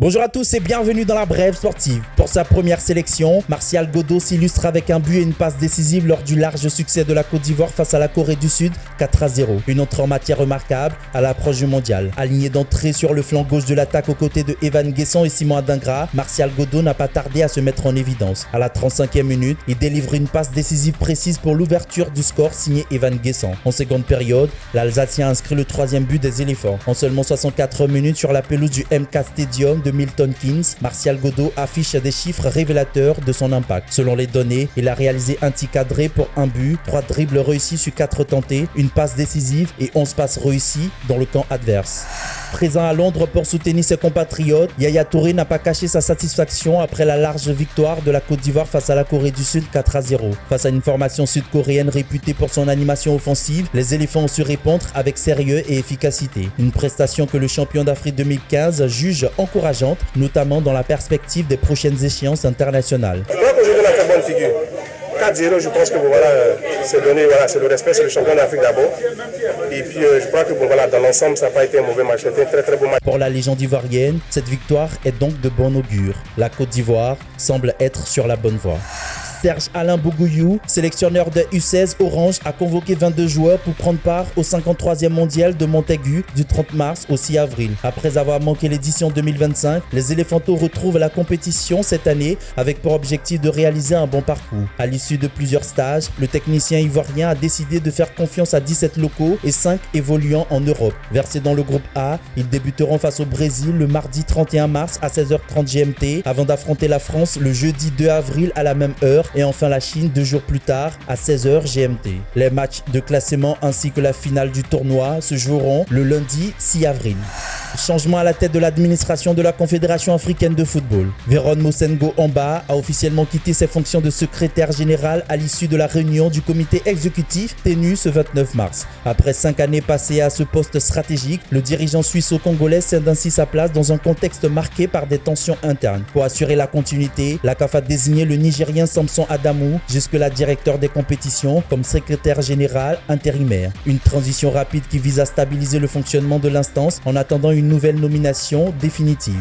Bonjour à tous et bienvenue dans la Brève sportive. Pour sa première sélection, Martial Godo s'illustre avec un but et une passe décisive lors du large succès de la Côte d'Ivoire face à la Corée du Sud, 4-0. Une entrée en matière remarquable à l'approche du mondial. Aligné d'entrée sur le flanc gauche de l'attaque aux côtés de Evan Guesson et Simon Adingra, Martial Godo n'a pas tardé à se mettre en évidence. À la 35e minute, il délivre une passe décisive précise pour l'ouverture du score signé Evan Guesson. En seconde période, l'Alsacien inscrit le troisième but des éléphants. En seulement 64 minutes sur la pelouse du MK Stadium de Milton Keynes, Martial Godo affiche des chiffres révélateurs de son impact. Selon les données, il a réalisé un tir cadré pour un but, 3 dribbles réussis sur 4 tentés, une passe décisive et 11 passes réussies dans le camp adverse. Présent à Londres pour soutenir ses compatriotes, Yaya Touré n'a pas caché sa satisfaction après la large victoire de la Côte d'Ivoire face à la Corée du Sud 4-0. Face à une formation sud-coréenne réputée pour son animation offensive, les éléphants ont su répondre avec sérieux et efficacité. Une prestation que le champion d'Afrique 2015 juge encourageante, notamment dans la perspective des prochaines échéances internationales. Je crois qu'aujourd'hui on a fait bonne figure. 4-0, je pense que c'est donné, c'est le respect, c'est le champion d'Afrique d'abord. Et puis je crois que dans l'ensemble, ça n'a pas été un mauvais match, c'était un très très bon match. Pour la légende ivoirienne, cette victoire est donc de bon augure. La Côte d'Ivoire semble être sur la bonne voie. Serge Alain Bougouillou, sélectionneur de U16 Orange, a convoqué 22 joueurs pour prendre part au 53e mondial de Montaigu du 30 mars au 6 avril. Après avoir manqué l'édition 2025, les Éléphantos retrouvent la compétition cette année avec pour objectif de réaliser un bon parcours. À l'issue de plusieurs stages, le technicien ivoirien a décidé de faire confiance à 17 locaux et 5 évoluant en Europe. Versés dans le groupe A, ils débuteront face au Brésil le mardi 31 mars à 16h30 GMT avant d'affronter la France le jeudi 2 avril à la même heure et enfin la Chine 2 jours plus tard à 16h GMT. Les matchs de classement ainsi que la finale du tournoi se joueront le lundi 6 avril. Changement à la tête de l'administration de la Confédération africaine de football. Véron Mosengo Amba a officiellement quitté ses fonctions de secrétaire général à l'issue de la réunion du comité exécutif tenue ce 29 mars. Après 5 années passées à ce poste stratégique, le dirigeant suisse-congolais cède ainsi sa place dans un contexte marqué par des tensions internes. Pour assurer la continuité, la CAF a désigné le Nigérien Samson Adamou, jusque-là directeur des compétitions, comme secrétaire général intérimaire. Une transition rapide qui vise à stabiliser le fonctionnement de l'instance en attendant une nouvelle nomination définitive.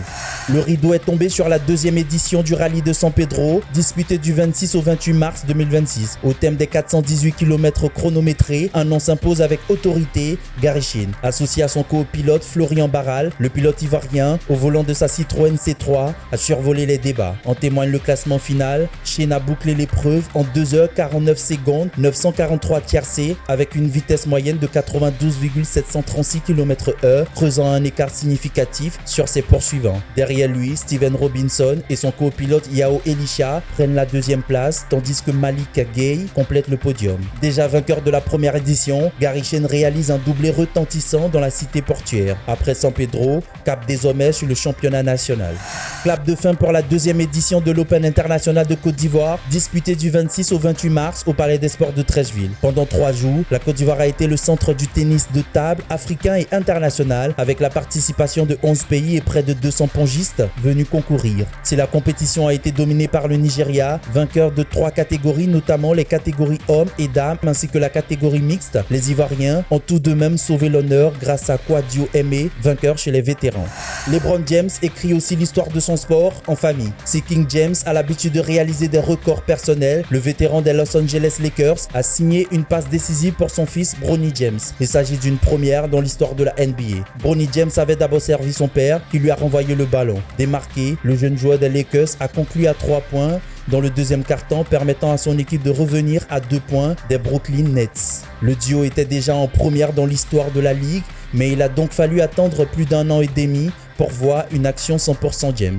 Le rideau est tombé sur la deuxième édition du rallye de San Pedro, disputée du 26 au 28 mars 2026. Au thème des 418 km chronométrés, un nom s'impose avec autorité, Gary Chine. Associé à son copilote Florian Barral, le pilote ivoirien, au volant de sa Citroën C3, a survolé les débats. En témoigne le classement final. Chine a bouclé l'épreuve en 2h49 secondes, 943 tiercés, avec une vitesse moyenne de 92,736 km/h, creusant un écart significatif sur ses poursuivants. Derrière lui, Steven Robinson et son copilote Yao Elisha prennent la deuxième place, tandis que Malik Gay complète le podium. Déjà vainqueur de la première édition, Gary Chine réalise un doublé retentissant dans la cité portuaire. Après San Pedro, cap désormais sur le championnat national. Clap de fin pour la deuxième édition de l'Open International de Côte d'Ivoire, disputé du 26 au 28 mars au Palais des Sports de Treichville. Pendant 3 jours, la Côte d'Ivoire a été le centre du tennis de table africain et international avec la participation de 11 pays et près de 200 pongistes venus concourir. Si la compétition a été dominée par le Nigeria, vainqueur de 3 catégories, notamment les catégories hommes et dames ainsi que la catégorie mixte, les Ivoiriens ont tout de même sauvé l'honneur grâce à Kouadio Aimé, vainqueur chez les vétérans. LeBron James écrit aussi l'histoire de son sport en famille. Si King James a l'habitude de réaliser des records personnels, le vétéran des Los Angeles Lakers a signé une passe décisive pour son fils Bronny James. Il s'agit d'une première dans l'histoire de la NBA. Bronny James avait d'abord servi son père qui lui a renvoyé le ballon. Démarqué, le jeune joueur des Lakers a conclu à 3 points dans le deuxième quart-temps, permettant à son équipe de revenir à 2 points des Brooklyn Nets. Le duo était déjà en première dans l'histoire de la ligue, mais il a donc fallu attendre plus d'1 an et demi pour voir une action 100% James.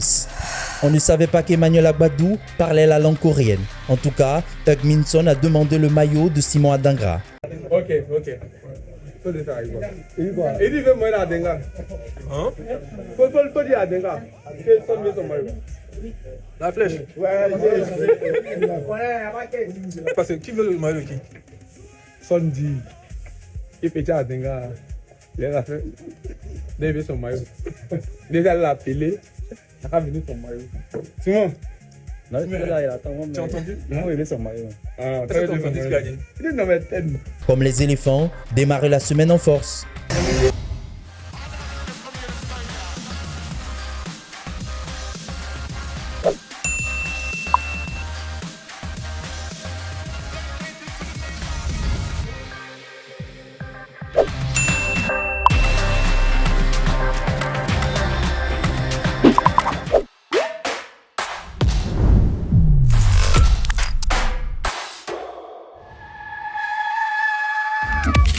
On ne savait pas qu'Emmanuel Agbadou parlait la langue coréenne. En tout cas, Hug Minson a demandé le maillot de Simon Adingra. Ok. La flèche. Parce que qui veut le maillot qui? Sondi. Et Pétia Adenga. Il a fait. Il veut son maillot. Déjà il a appelé. Il a venu son maillot. Simon. Non, là, il attend. Tu as entendu? Non, il est son maillot. Ah, très bien. Il est dans ma tête. Comme les éléphants, démarrer la semaine en force. Bye.